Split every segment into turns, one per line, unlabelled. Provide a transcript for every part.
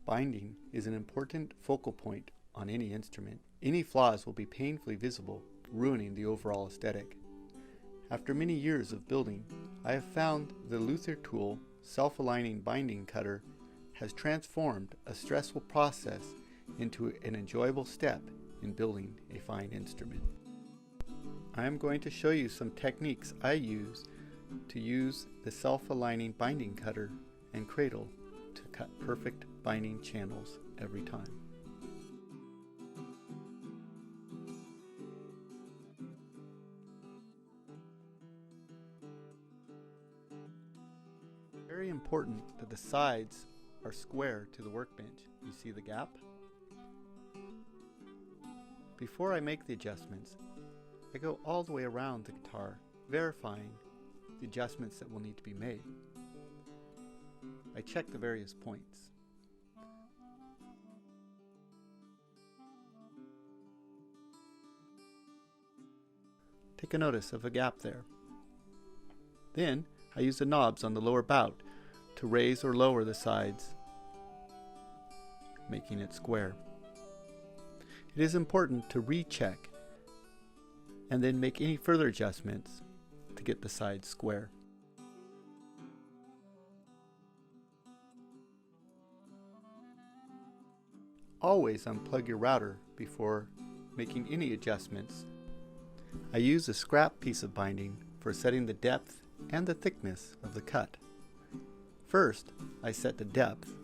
Binding is an important focal point on any instrument. Any flaws will be painfully visible, ruining the overall aesthetic. After many years of building, I have found the Luthier tool self-aligning binding cutter has transformed a stressful process into an enjoyable step in building a fine instrument. I am going to show you some techniques I use to use the self-aligning binding cutter and cradle to cut perfect binding channels every time. Very important that the sides are square to the workbench. You see the gap? Before I make the adjustments, I go all the way around the guitar, verifying the adjustments that will need to be made. I check the various points. Take a notice of a gap there. Then I use the knobs on the lower bout to raise or lower the sides, making it square. It is important to recheck and then make any further adjustments to get the sides square. Always unplug your router before making any adjustments. I use a scrap piece of binding for setting the depth and the thickness of the cut. First, I set the depth.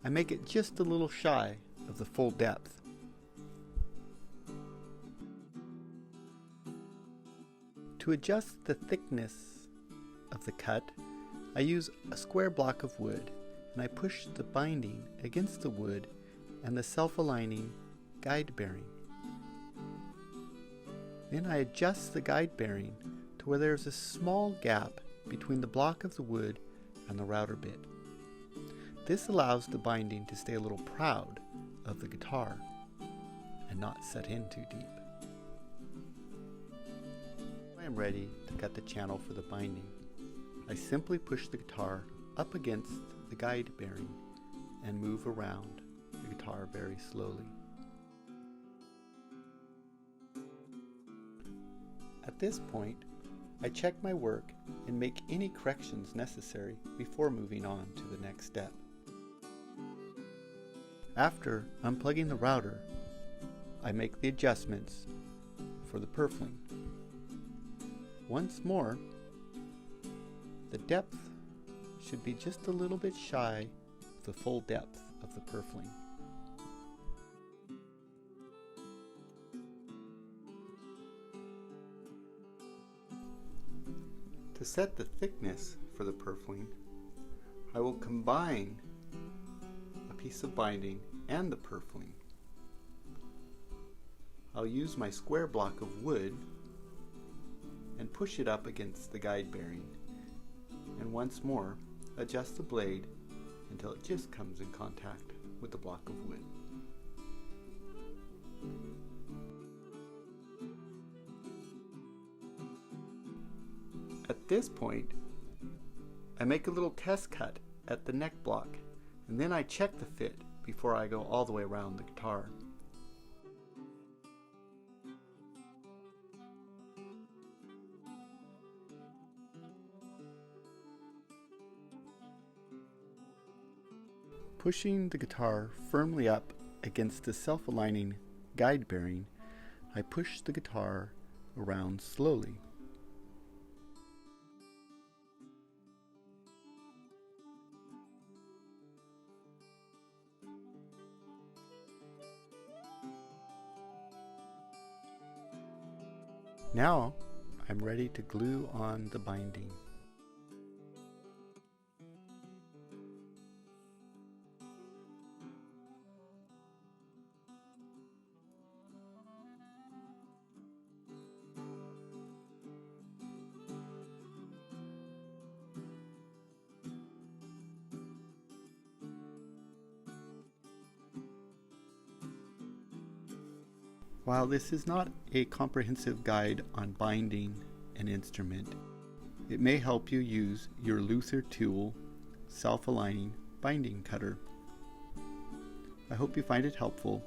I make it just a little shy of the full depth. To adjust the thickness of the cut, I use a square block of wood and I push the binding against the wood and the self-aligning guide bearing. Then I adjust the guide bearing to where there's a small gap between the block of the wood and the router bit. This allows the binding to stay a little proud of the guitar and not set in too deep. I am ready to cut the channel for the binding. I simply push the guitar up against the guide bearing and move around the guitar very slowly. At this point, I check my work and make any corrections necessary before moving on to the next step. After unplugging the router, I make the adjustments for the purfling. Once more, the depth should be just a little bit shy of the full depth of the purfling. To set the thickness for the purfling, I will combine a piece of binding and the purfling. I'll use my square block of wood and push it up against the guide bearing, and once more adjust the blade until it just comes in contact with the block of wood. At this point, I make a little test cut at the neck block, and then I check the fit before I go all the way around the guitar. Pushing the guitar firmly up against the self-aligning guide bearing, I push the guitar around slowly. Now I'm ready to glue on the binding. While this is not a comprehensive guide on binding an instrument, it may help you use your Luthier tool self-aligning binding cutter. hope you find it helpful